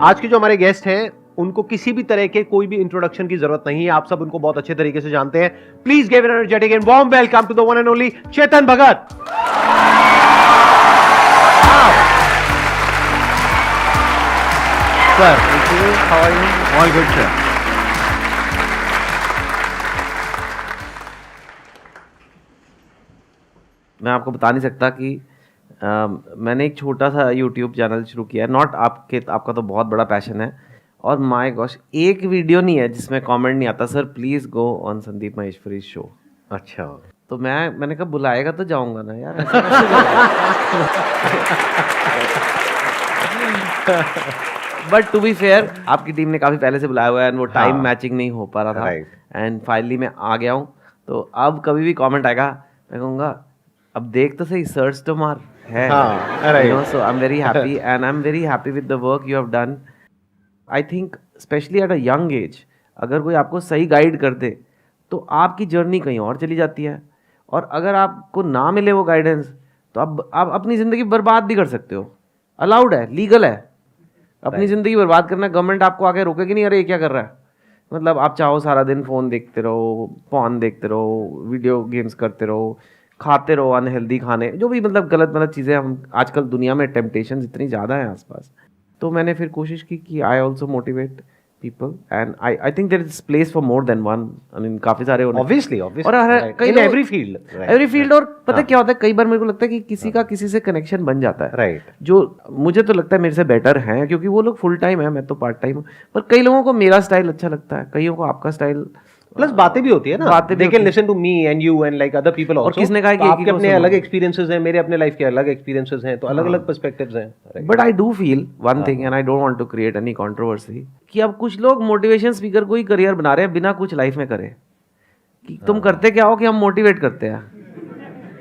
आज के जो हमारे गेस्ट हैं उनको किसी भी तरह के कोई भी इंट्रोडक्शन की जरूरत नहीं है, आप सब उनको बहुत अच्छे तरीके से जानते हैं. Please give an energetic and warm welcome to the one and only Chetan Bhagat. Sir, thank you. How are you? All good, sir. मैं आपको बता नहीं सकता कि मैंने एक छोटा सा YouTube चैनल शुरू किया है. नॉट आपका तो बहुत बड़ा पैशन है. और माय गॉश, एक वीडियो नहीं है जिसमें कमेंट नहीं आता, sir please go on Sandeep Maheshwari show. अच्छा, तो मैंने कहा बुलाएगा तो जाऊंगा ना यार. बट टू बी फेयर, आपकी टीम ने काफी पहले से बुलाया हुआ है, एंड वो टाइम मैचिंग नहीं हो पा रहा था. एंड फाइनली मैं आ गया हूँ. तो अब कभी भी कमेंट आएगा मैं कहूँगा अब देख तो सही, सर्च तो मार है. So I am very happy and I am very happy with the work you have done. I think specially at a young age अगर कोई आपको सही गाइड कर दे तो आपकी जर्नी कहीं और चली जाती है. और अगर आपको ना मिले वो गाइडेंस तो आप अपनी ज़िंदगी बर्बाद भी कर सकते हो. अलाउड है, लीगल है अपनी ज़िंदगी बर्बाद करना. गवर्नमेंट आपको आके रोकेगी नहीं, अरे ये क्या कर रहा है. मतलब आप चाहो सारा दिन फ़ोन देखते रहो, पॉर्न देखते रहो, वीडियो गेम्स करते रहो, खाते रहो अनहेल्दी खाने, जो भी मतलब गलत चीज़ें. हम आजकल दुनिया में टेम्पटेशन इतनी ज़्यादा है आसपास. तो मैंने फिर कोशिश की कि I also motivate people and I think there is place for more than one. I mean काफ़ी सारे ऑब्वियसली और कई एवरी फील्ड. और पता है क्या होता है, कई बार मेरे को लगता है कि किसी का किसी से कनेक्शन बन जाता है. राइट. जो मुझे तो लगता है मेरे से बेटर हैं क्योंकि वो लोग फुल टाइम है, मैं तो पार्ट टाइम हूँ. पर कई लोगों को मेरा स्टाइल अच्छा लगता है, कईयों को आपका स्टाइल. प्लस बातें भी होती है ना, बातें they can listen to me and you and like other people also. और किसने कहा कि आपके अपने अलग एक्सपीरियंसेस हैं, मेरे अपने लाइफ के अलग एक्सपीरियंसेस हैं, तो अलग अलग पर्सपेक्टिव्स हैं. But I do feel one thing and I don't want to create any controversy कि अब कुछ लोग मोटिवेशन स्पीकर को ही करियर बना रहे हैं बिना कुछ लाइफ में करे. कि तुम करते क्या हो कि हम मोटिवेट करते हैं.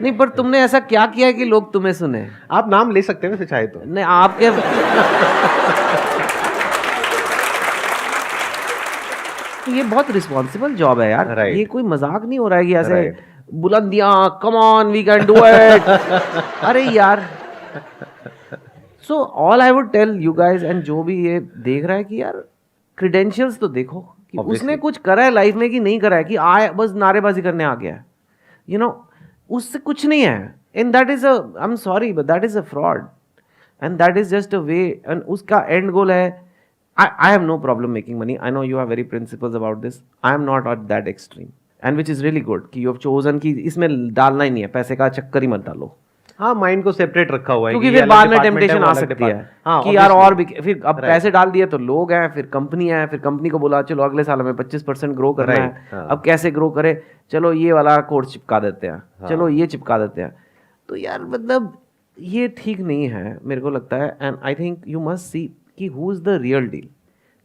नहीं, पर तुमने ऐसा क्या किया है कि लोग तुम्हें सुने. आप नाम ले सकते हैं वैसे चाहे तो. नहीं, आपके ये बहुत रिस्पॉन्सिबल जॉब है यार. ये कोई मजाक नहीं हो रहा है कि ऐसे बुलंदियां, come on we can do it. अरे यार, so all I would tell you guys and जो भी ये देख रहा है कि यार क्रेडेंशियल्स तो देखो कि उसने कुछ करा है लाइफ में कि नहीं करा है, कि आए बस नारेबाजी करने आ गया है. यू नो, उससे कुछ नहीं है. And that is I am sorry but that is a fraud and that is just a way. And उसका एंड गोल है I have no problem making money. I know you have very principles about this. I am not at that extreme. And which is really good कि you have chosen कि इसमें डालना ही नहीं है, पैसे का चक्कर ही मत डालो. हाँ, माइंड को सेपरेट रखा हुआ है क्योंकि फिर बाद में टेम्पटेशन आ सकती है कि यार और भी. फिर अब पैसे डाल दिए तो लोग हैं, फिर कंपनी है, फिर कंपनी को बोला चलो अगले साल में 25% ग्रो करना है. अब कैसे ग्रो करे, चलो ये वाला कोर्स चिपका देते हैं, चलो ये चिपका देते हैं. तो यार मतलब ये ठीक नहीं है मेरे को लगता है. And I think you must see कि who is the real deal.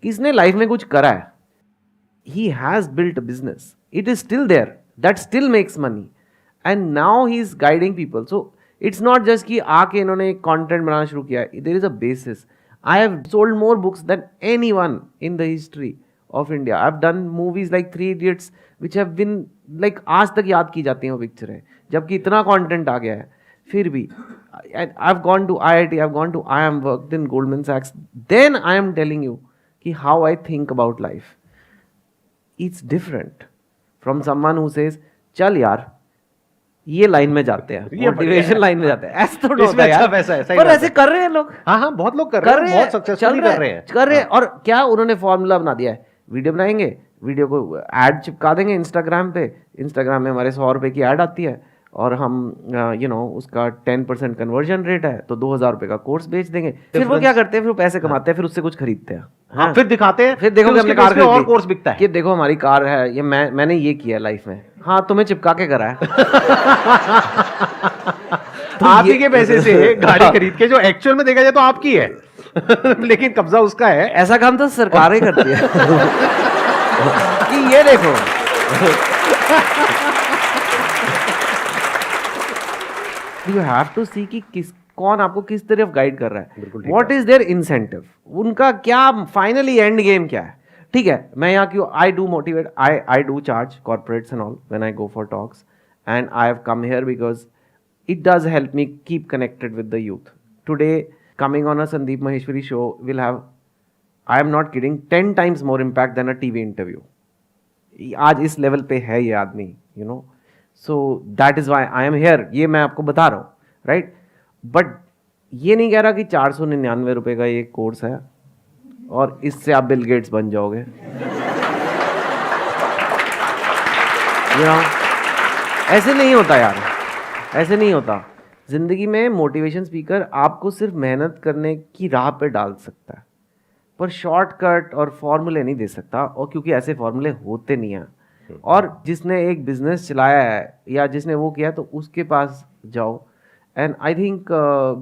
किसने लाइफ में कुछ करा है, he has built a business, it is still there, that still makes money and now he is guiding people. So it's not just कि आके इन्होंने content बनाना शुरू किया. There is a basis. I have sold more books than anyone in the history of India. I have done movies like 3 Idiots which have been like आज तक याद की जाती हैं वो पिक्चरें, जबकि इतना कंटेंट आ गया है. फिर भी I've gone to IIT, I've gone to IIM, worked in Goldman Sachs. Then I am telling you कि how I think about life. It's different from someone who says चल यार ये लाइन में जाते हैं, मोटिवेशन लाइन में जाते हैं. ऐसा तो होता है यार, पर ऐसे कर रहे हैं लोग. हाँ, बहुत लोग कर रहे हैं, बहुत सक्सेसफुली कर रहे हैं. और क्या उन्होंने फॉर्मूला बना दिया है, वीडियो बनाएंगे, वीडियो को ऐड चिपका देंगे इंस्टाग्राम पे, इंस्टाग्राम में हमारे 100 रुपए की ऐड आती है और हम उसका 10% कन्वर्जन रेट है तो 2000 रुपए का कोर्स बेच देंगे. फिर वो क्या करते हैं, फिर वो पैसे कमाते हैं, फिर उससे कुछ खरीदते हैं. हाँ, फिर दिखाते हैं, फिर देखो कि हमने कार और कोर्स बिकता है कि देखो हमारी कार है, ये मैंने ये किया लाइफ में. हाँ, तुम्हें चिपका के करा है. आप ही के पैसे से गाड़ी खरीद के, जो एक्चुअल में देखा जाए तो आपकी है लेकिन कब्जा उसका है. ऐसा काम तो सरकार ही करती है कि ये देखो यू हैव टू सी कि कौन आपको किस तरफ गाइड कर रहा है, व्हाट इज देयर इंसेंटिव, उनका क्या फाइनली एंड गेम क्या है. ठीक है, मैं यहाँ क्यों, I do motivate, I do charge corporates and all when I go for talks and I have come here because it does help me keep connected with the youth. Today, coming on a Sandeep Maheshwari show will have I am not kidding, 10 times more impact than a TV interview. आज इस level पे है ये आदमी, you know. So that is why I am here. ये मैं आपको बता रहा हूँ, राइट. बट ये नहीं कह रहा कि 499 रुपये का ये कोर्स है और इससे आप बिल गेट्स बन जाओगे. ऐसे नहीं होता यार, ऐसे नहीं होता. जिंदगी में मोटिवेशन स्पीकर आपको सिर्फ मेहनत करने की राह पे डाल सकता है, पर शॉर्टकट और फॉर्मूले नहीं दे सकता. और क्योंकि ऐसे फॉर्मूले होते नहीं हैं. और जिसने एक बिजनेस चलाया है या जिसने वो किया तो उसके पास जाओ. And I think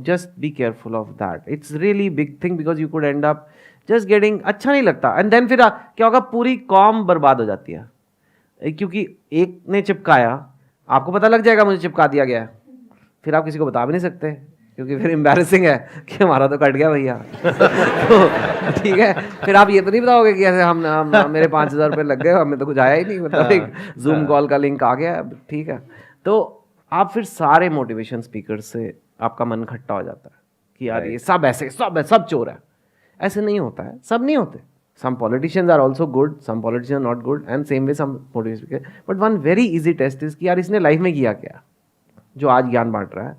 just be careful of that. It's really big thing because you could and up just getting. अच्छा नहीं लगता. एंड देन फिर क्या होगा, पूरी कॉम बर्बाद हो जाती है. क्योंकि एक ने चिपकाया, आपको पता लग जाएगा मुझे चिपका दिया गया है, फिर आप किसी को बता भी नहीं सकते क्योंकि फिर एम्बैरेसिंग है कि हमारा तो कट गया भैया. तो ठीक है, फिर आप ये तो नहीं बताओगे कि ऐसे हम मेरे 5,000 रुपये लग गए, हमें तो कुछ आया ही नहीं, मतलब एक जूम कॉल का लिंक आ गया, ठीक है. तो आप फिर सारे मोटिवेशन स्पीकर से आपका मन खट्टा हो जाता है कि यार ये सब ऐसे सब चोर है. ऐसे नहीं होता है, सब नहीं होते. Some politicians are also good, some politicians are not good, and same way some motivational speaker. But one very easy test is कि यार इसने लाइफ में किया क्या, जो आज ज्ञान बांट रहा है,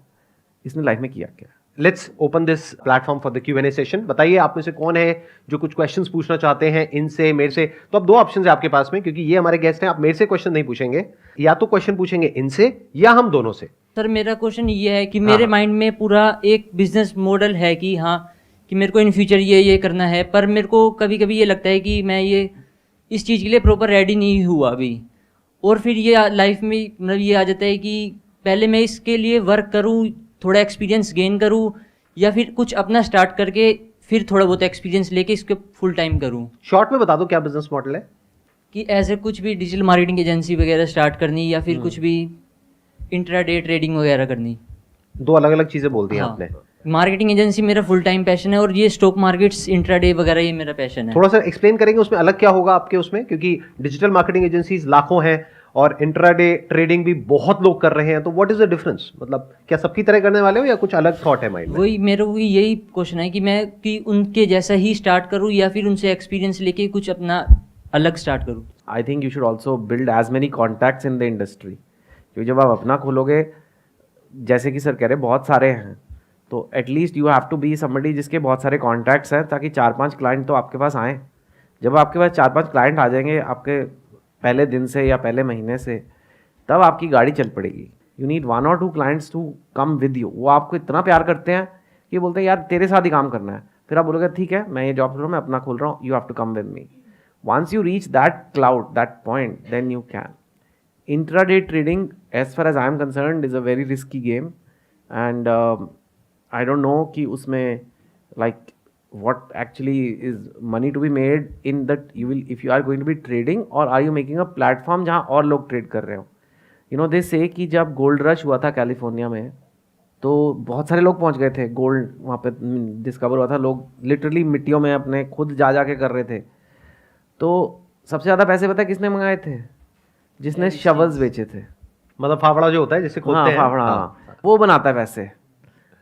इसने लाइफ में किया क्या. Let's open this platform for the Q&A session. बताइए आप में से कौन है जो कुछ क्वेश्चंस पूछना चाहते हैं इनसे, मेरे से. तो अब दो ऑप्शन है आपके पास में, क्योंकि ये हमारे गेस्ट हैं. आप मेरे से क्वेश्चन नहीं पूछेंगे, या तो क्वेश्चन पूछेंगे इनसे या हम दोनों से. सर मेरा क्वेश्चन ये है कि मेरे माइंड में पूरा एक बिजनेस मॉडल है कि हाँ कि मेरे को इन फ्यूचर ये करना है, पर मेरे को कभी कभी ये लगता है कि मैं ये इस चीज़ के लिए प्रॉपर रेडी नहीं हुआ अभी. और फिर ये लाइफ में मतलब ये आ जाता है कि पहले मैं इसके लिए वर्क करूँ, थोड़ा एक्सपीरियंस गेन करूँ, या फिर कुछ अपना स्टार्ट करके फिर थोड़ा बहुत एक्सपीरियंस लेके इसको फुल टाइम करूँ. शॉर्ट में बता दो क्या बिजनेस मॉडल है. कि ऐसे कुछ भी डिजिटल मार्केटिंग एजेंसी वगैरह स्टार्ट करनी, या फिर कुछ भी इंट्राडे ट्रेडिंग वगैरह करनी. दो अलग अलग चीजें बोलती हैं आपने. मार्केटिंग एजेंसी मेरा फुल टाइम पैशन है, और ये स्टॉक मार्केट्स इंट्राडे वगैरह ये मेरा पैशन है. थोड़ा सा एक्सप्लेन करेंगे उसमें अलग क्या होगा आपके उसमें, क्योंकि डिजिटल मार्केटिंग एजेंसीज लाखों हैं और इंट्राडे ट्रेडिंग भी बहुत लोग कर रहे हैं. तो व्हाट इज द डिफरेंस, मतलब क्या सबकी तरह करने वाले हो या कुछ अलग थॉट है माइंड में? वही मेरा भी यही क्वेश्चन है कि मैं कि उनके जैसा ही स्टार्ट करूं या फिर उनसे एक्सपीरियंस लेके कुछ अपना अलग स्टार्ट करूं. I think you should also build as many contacts in the industry. क्योंकि जब आप अपना खोलोगे, जैसे कि सर कह रहे बहुत सारे हैं, तो at least you have to be somebody जिसके बहुत सारे कॉन्टैक्ट्स हैं, ताकि 4-5 क्लाइंट तो आपके पास आएँ. जब आपके पास 4-5 क्लाइंट आ जाएंगे आपके पहले दिन से या पहले महीने से, तब आपकी गाड़ी चल पड़ेगी. You need 1 or 2 clients to come with you. वो आपको इतना प्यार करते हैं कि बोलते हैं यार तेरे साथ ही काम करना है. फिर आप बोलोगे ठीक है, मैं ये जॉब कर रहा हूँ, मैं अपना खोल रहा हूँ, you have to come with me. Once you reach that cloud, that point, then you can. Intraday trading, as far as I am concerned, is a very risky game. And I don't know कि उसमें like what actually is money to be made in that you will, if you are going to be trading, or are you making a platform जहाँ और लोग trade कर रहे हो. You know they say कि जब गोल्ड रश हुआ था कैलिफोर्निया में, तो बहुत सारे लोग पहुँच गए थे, गोल्ड वहाँ पे डिस्कवर हुआ था, लोग लिटरली मिट्टियों में अपने खुद जा के कर रहे थे. तो सबसे ज़्यादा पैसे पता है किसने मंगाए थे? जिसने शवल्स बेचे थे. मतलब फावड़ा जो होता है जिससे खोदते हैं. फावड़ा, वो बनाता है पैसे.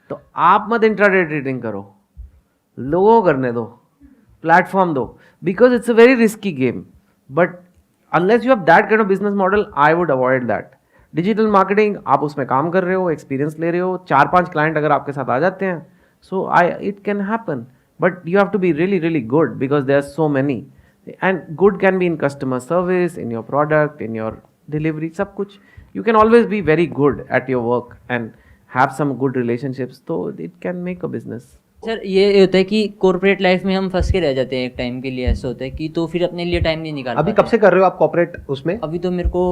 तो आप मत इंट्राडे ट्रेडिंग करो, लोगों को करने दो, प्लेटफॉर्म दो, because it's a very risky game. But unless you have that kind of business model, I would avoid that. Digital marketing, आप उसमें काम कर रहे हो, एक्सपीरियंस ले रहे हो, 4-5 क्लाइंट अगर आपके साथ आ जाते हैं, so it can happen. But you have to be really really good, because there are so many. And good can be in customer service, in your product, in your delivery, सब कुछ. You can always be very good at your work and have some good relationships, तो it can make a business. Sir ये होता है कि corporate life में हम फंस के रह जाते हैं एक टाइम के लिए. ऐसा होता है कि तो फिर अपने लिए टाइम नहीं निकाल. अभी कब से कर रहे हो आप कॉर्पोरेट उसमें? अभी तो मेरे को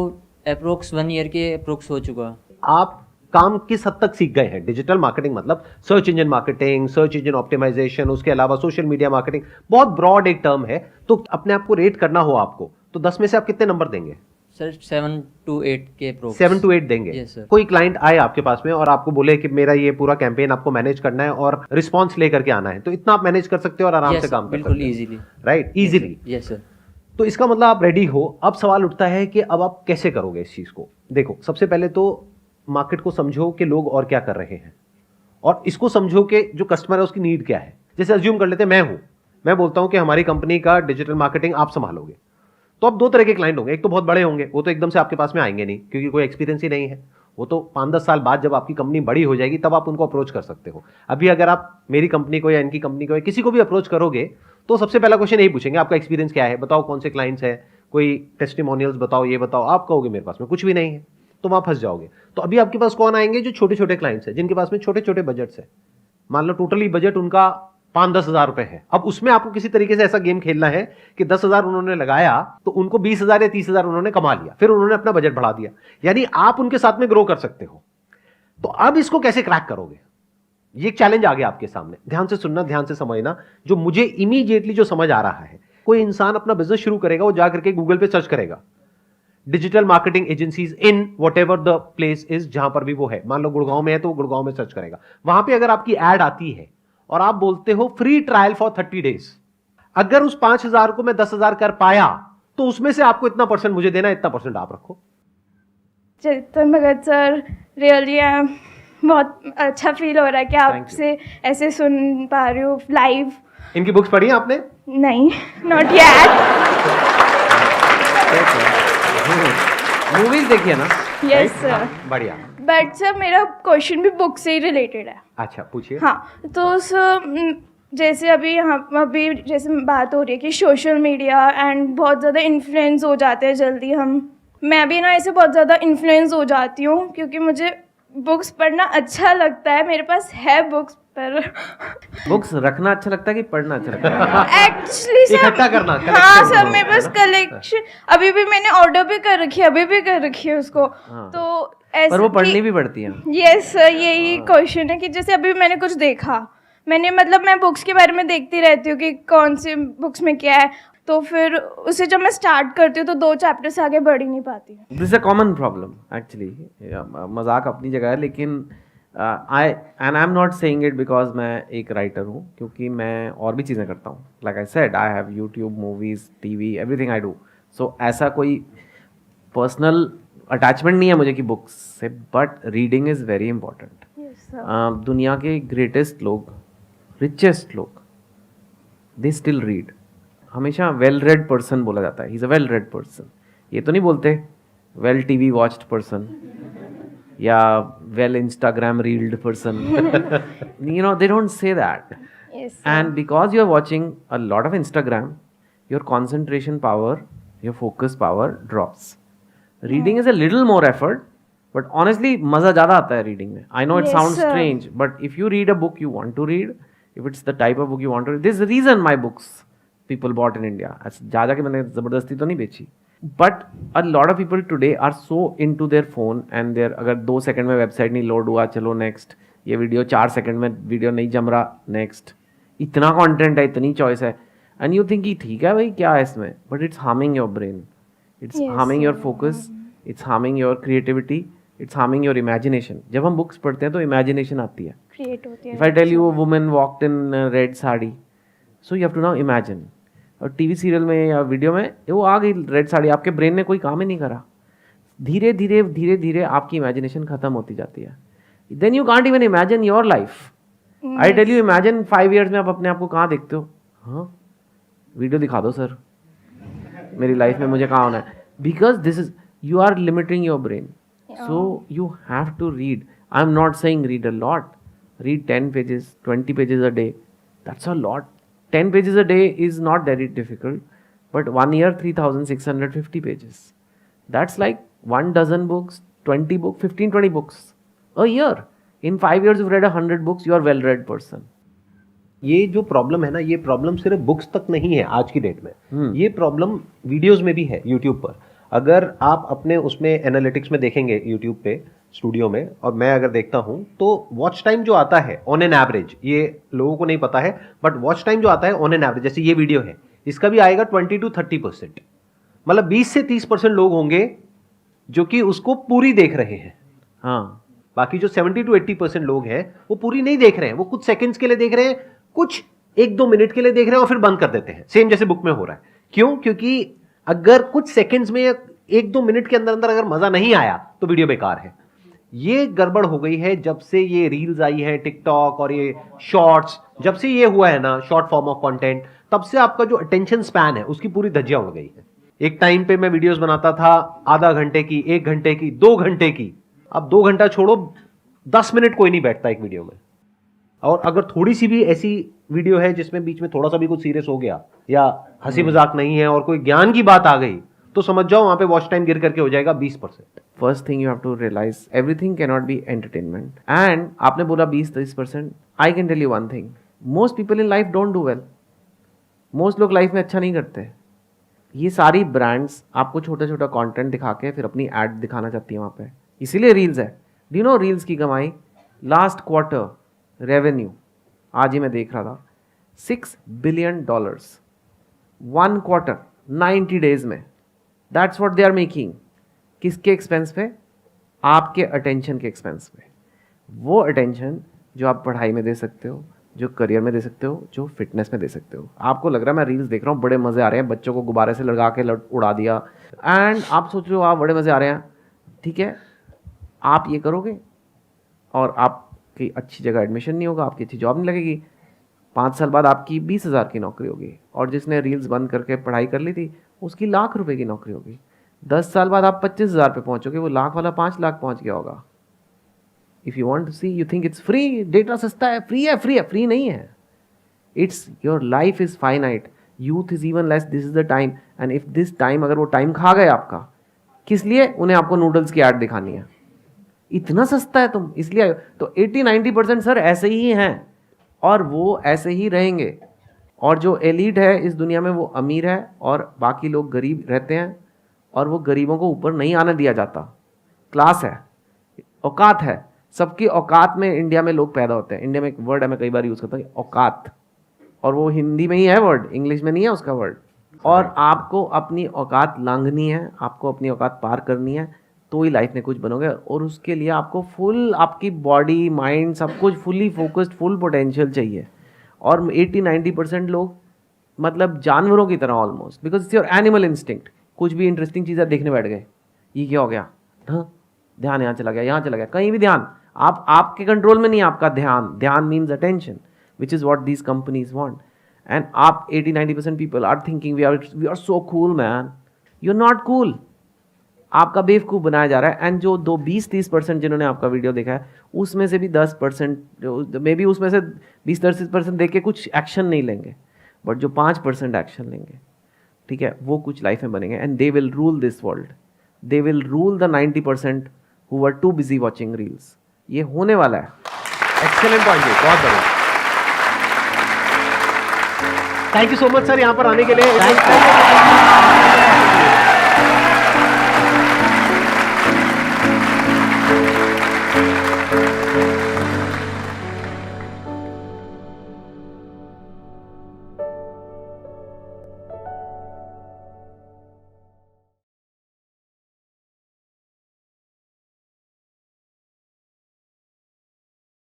अप्रोक्स 1 ईयर के अप्रोक्स हो चुका. आप काम किस हद तक सीख गए हैं? डिजिटल मार्केटिंग मतलब search engine marketing, search engine optimization, उसके अलावा सोशल मीडिया मार्केटिंग, बहुत ब्रॉड एक टर्म है. तो अपने आप को रेट करना हो आपको, तो 10 में से आप कितने नंबर देंगे? सर 7 to 8 के अप्रोक्स. 7 to 8 देंगे. Yes, sir. कोई क्लाइंट आए आपके पास में और आपको बोले कि मेरा ये पूरा कैंपेन आपको मैनेज करना है और रिस्पॉन्स लेकर के आना है, तो इतना आप मैनेज कर सकते हो और आराम से काम कर सकते हो? बिल्कुल easily. Right, easily. Yes sir. तो इसका मतलब आप रेडी हो. अब सवाल उठता है कि अब आप कैसे करोगे इस चीज को. देखो, सबसे पहले तो मार्केट को समझो कि लोग और क्या कर रहे हैं, और इसको समझो कि जो कस्टमर है उसकी नीड क्या है. जैसे अज्यूम कर लेते हैं मैं हूं, मैं बोलता हूं कि हमारी कंपनी का डिजिटल मार्केटिंग आप संभालोगे, तो अब दो तरह के क्लाइंट होंगे। एक तो बहुत बड़े होंगे, वो तो एकदम से आपके पास में आएंगे नहीं क्योंकि कोई एक्सपीरियंस ही नहीं है। वो तो 5-10 साल बाद जब आपकी कंपनी बड़ी हो जाएगी तब आप उनको अप्रोच कर सकते हो। अभी अगर आप मेरी कंपनी को या इनकी कंपनी को या किसी को भी अप्रोच करोगे तो सबसे पहला क्वेश्चन यही पूछेंगे, आपका एक्सपीरियंस क्या है, बताओ कौन से क्लाइंट्स है, कोई टेस्टिमोनियल्स बताओ, ये बताओ। आप कहोगे मेरे पास में कुछ भी नहीं है, तो वहां फंस जाओगे। तो अभी आपके पास कौन आएंगे? जो छोटे छोटे क्लाइंट्स हैं, जिनके पास में छोटे छोटे बजट्स है। मान लो टोटली बजट उनका 5-10 हज़ार रुपए है। अब उसमें आपको किसी तरीके से ऐसा गेम खेलना है कि 10 हज़ार उन्होंने लगाया तो उनको 20 हज़ार या 30 हज़ार उन्होंने कमा लिया, फिर उन्होंने अपना बजट बढ़ा दिया, यानी आप उनके साथ में ग्रो कर सकते हो। तो अब इसको कैसे क्रैक करोगे? ये एक चैलेंज आ गया आपके सामने। ध्यान से सुनना, ध्यान से समझना। जो मुझे इमीडिएटली जो समझ आ रहा है, कोई इंसान अपना बिजनेस शुरू करेगा, वो जाकर के गूगल पे सर्च करेगा digital marketing agencies in whatever the place is, जहां पर भी वो है। मान लो गुड़गांव में है तो गुड़गांव में सर्च करेगा। वहां पे अगर आपकी एड आती है और आप बोलते हो फ्री ट्रायल फॉर 30 डेज, अगर उस 5,000 को मैं 10,000 कर पाया तो उसमें से आपको इतना परसेंट मुझे देना, इतना परसेंट आप रखो। चेतन भगत सर, रियली बहुत अच्छा फील हो रहा है कि आपसे ऐसे सुन पा रही हूँ लाइव। इनकी बुक्स पढ़ी हैं आपने? नहीं, नॉट येट। मूवीज देखिए ना? Yes sir. बढ़िया। बट सर मेरा क्वेश्चन भी बुक से ही रिलेटेड है। अच्छा पूछिए। हाँ, तो सर जैसे अभी जैसे बात हो रही है कि सोशल मीडिया एंड बहुत ज़्यादा इन्फ्लुएंस हो जाते हैं जल्दी हम। मैं भी ना ऐसे बहुत ज़्यादा इन्फ्लुएंस हो जाती हूँ क्योंकि मुझे बुक्स पढ़ना अच्छा लगता है। मेरे पास है बुक्स, पर बुक्स रखना अच्छा लगता है कि पढ़ना अच्छा लगता है? एक्चुअली सर इकट्ठा करना, हाँ सर, मेरे पास कलेक्शन अभी भी मैंने ऑर्डर भी कर रखी है, अभी भी कर रखी है उसको। तो ऐसे पर वो पढ़नी भी पड़ती है। यस सर, यही क्वेश्चन है कि जैसे अभी मैंने कुछ देखा, मैं बुक्स के बारे में देखती रहती हूँ कि कौन सी बुक्स में क्या है, तो फिर उसे जब मैं स्टार्ट करती हूँ तो 2 चैप्टर से आगे बढ़ ही नहीं पाती। This is a common problem actually. मजाक अपनी जगह है, लेकिन आई am not saying it because मैं एक राइटर हूँ, क्योंकि मैं और भी चीज़ें करता हूँ। Like I said, I have YouTube, movies, TV, everything I do. So ऐसा कोई पर्सनल अटैचमेंट नहीं है मुझे कि बुक्स से, but reading is very important. दुनिया के ग्रेटेस्ट लोग, रिचेस्ट लोग, दे स्टिल रीड। हमेशा वेल रेड पर्सन बोला जाता है, he is a well read person. ये तो नहीं बोलते वेल टीवी वॉच्ड पर्सन या well Instagram reeled person. You know, they don't say that. Yes, sir. And because you're watching a lot of Instagram, your concentration power, your focus power drops. Reading is a little more effort, but honestly मज़ा ज़्यादा आता है reading में. I know it Yes, sounds sir. strange, but if you read a book you want to read, if it's the type of book you want to read, there's a reason my books people bought in India. जा के मैंने ज़बरदस्ती तो नहीं बेची. But a lot of people today are so into their phone and their, अगर 2 second में website नहीं लोड हुआ, चलो नेक्स्ट, ये वीडियो 4 सेकंड में वीडियो नहीं जम रहा, नेक्स्ट, इतना कंटेंट है, इतनी चॉइस है, एंड यू थिंक कि ठीक है भाई क्या है इसमें, but it's harming your brain, it's harming your focus, it's harming your creativity, it's harming your imagination. जब हम बुक्स पढ़ते हैं तो इमेजिनेशन आती है, क्रिएट होती है। If I tell you a woman walked in red sari, so you have to now imagine. और टीवी सीरियल में या वीडियो में वो आ गई रेड साड़ी, आपके ब्रेन ने कोई काम ही नहीं करा, धीरे धीरे धीरे धीरे आपकी इमेजिनेशन खत्म होती जाती है। Then you can't even imagine your life. I tell you, imagine 5 years में आप अपने आप को कहाँ देखते हो? हाँ, वीडियो दिखा दो सर, मेरी लाइफ में मुझे कहाँ होना है, because this is, you are limiting your brain. So you have to read. I am not saying read a lot, read 10 pages, 20 pages a day, that's a lot. 10 pages a day is not very difficult, but 1 year 3,650 pages. That's like 1 dozen books, 20 books, 15-20 books a year. In 5 years you've read 100 books, you are well-read person. ये जो problem है ना, ये problem सिर्फ books तक नहीं है आज की डेट में, ये प्रॉब्लम वीडियोस में भी है यूट्यूब पर। अगर आप अपने उसमें एनालिटिक्स में देखेंगे यूट्यूब पे स्टूडियो में, और मैं अगर देखता हूं तो वॉच टाइम जो आता है ऑन एन एवरेज, ये लोगों को नहीं पता है, बट वॉच टाइम जो आता है ऑन एन एवरेज, जैसे ये वीडियो है, इसका भी आएगा 20 to 30%, मतलब 20 से 30% लोग होंगे जो कि उसको पूरी देख रहे हैं। हाँ, बाकी जो 70 to 80% लोग हैं वो पूरी नहीं देख रहे हैं, वो कुछ सेकंड्स के लिए देख रहे हैं, कुछ 1-2 मिनट के लिए देख रहे हैं और फिर बंद कर देते हैं, सेम जैसे बुक में हो रहा है। क्यों? क्योंकि अगर कुछ सेकंड्स में 1-2 मिनट के अंदर अंदर अगर मजा नहीं आया तो वीडियो बेकार है। ये गड़बड़ हो गई है जब से ये रील्स आई है, टिकटॉक और ये शॉर्ट्स, जब से ये हुआ है ना, शॉर्ट फॉर्म ऑफ कंटेंट, तब से आपका जो अटेंशन स्पैन है उसकी पूरी धज्जिया उड़ गई है। एक टाइम पे मैं वीडियोस बनाता था आधा घंटे की, 1 घंटे की, 2 घंटे की। अब 2 घंटा छोड़ो, 10 मिनट कोई नहीं बैठता एक वीडियो में। और अगर थोड़ी सी भी ऐसी वीडियो है जिसमें बीच में थोड़ा सा भी कुछ सीरियस हो गया या हंसी मजाक नहीं है और कोई ज्ञान की बात आ गई, तो समझ जाओ वहां पे वॉच टाइम गिर करके हो जाएगा 20%। First thing you have to realise everything can not be entertainment. And आपने बोला 20-30%, I can tell you one thing, most people in life don't do well. Most लोग लाइफ में अच्छा नहीं करते। ये सारी ब्रांड्स आपको छोटा छोटा कंटेंट दिखा के फिर अपनी एड दिखाना चाहती है वहाँ पे, इसीलिए रील्स है। डू यू नो रील्स की कमाई लास्ट क्वार्टर रेवेन्यू, आज ही मैं देख रहा था, $6 बिलियन 1 क्वार्टर 90 डेज में। That's what they are making. किसके एक्सपेंस पे? आपके अटेंशन के एक्सपेंस पे। वो अटेंशन जो आप पढ़ाई में दे सकते हो, जो करियर में दे सकते हो, जो फिटनेस में दे सकते हो। आपको लग रहा है मैं रील्स देख रहा हूँ, बड़े मज़े आ रहे हैं, बच्चों को गुब्बारे से लगा के उड़ा दिया, एंड आप सोच रहे हो आप बड़े मज़े आ रहे हैं। ठीक है, आप ये करोगे और आपकी अच्छी जगह एडमिशन नहीं होगा, आपकी अच्छी जॉब नहीं लगेगी, 5 साल बाद आपकी 20,000 की नौकरी होगी, और जिसने रील्स बंद करके पढ़ाई कर ली थी उसकी ₹1,00,000 की नौकरी होगी। 10 साल बाद आप 25,000 पे पहुँचोगे, वो लाख वाला 5 लाख पहुँच गया होगा। If you want to see, you think it's free, data सस्ता है, फ्री है, फ्री नहीं है। It's your life is finite, youth is even less, this is the time, and if this time, अगर वो टाइम खा गए आपका, किस लिए? उन्हें आपको नूडल्स की ऐड दिखानी है, इतना सस्ता है तुम, इसलिए। तो 80-90% सर ऐसे ही हैं और वो ऐसे ही रहेंगे। और जो एलीट है इस दुनिया में वो अमीर है और बाकी लोग गरीब रहते हैं, और वो गरीबों को ऊपर नहीं आने दिया जाता। क्लास है, औकात है, सबकी औकात में इंडिया में लोग पैदा होते हैं। इंडिया में एक वर्ड है, मैं कई बार यूज़ करता हूँ, औकात, और वो हिंदी में ही है वर्ड, इंग्लिश में नहीं है उसका वर्ड। और आपको अपनी औकात लांघनी है, आपको अपनी औकात पार करनी है, तो ही लाइफ में कुछ बनोगे। और उसके लिए आपको फुल, आपकी बॉडी माइंड सब कुछ फुली फोकस्ड, फुल पोटेंशियल चाहिए। और 80-90% लोग मतलब जानवरों की तरह almost, because it's your animal instinct. कुछ भी इंटरेस्टिंग चीज़ें देखने बैठ गए, ये क्या हो गया, हाँ ध्यान यहाँ चला गया, यहाँ चला गया, कहीं भी ध्यान, आपके कंट्रोल में नहीं है आपका ध्यान means attention, which is what these companies want. And आप 80-90% people are thinking we are so cool man, you are not cool. आपका बेवकूफ़ बनाया जा रहा है। एंड जो 20-30% जिन्होंने आपका वीडियो देखा है, उसमें से भी 10%, मे बी उसमें से 20-30% देख के कुछ एक्शन नहीं लेंगे, बट जो 5% एक्शन लेंगे, ठीक है, वो कुछ लाइफ में बनेंगे, and they will rule this world. They will rule the 90% who are too busy watching reels. ये होने वाला है। एक्सेलेंट पॉइंट है, बहुत बढ़िया। Thank you so much sir यहाँ पर आने के लिए।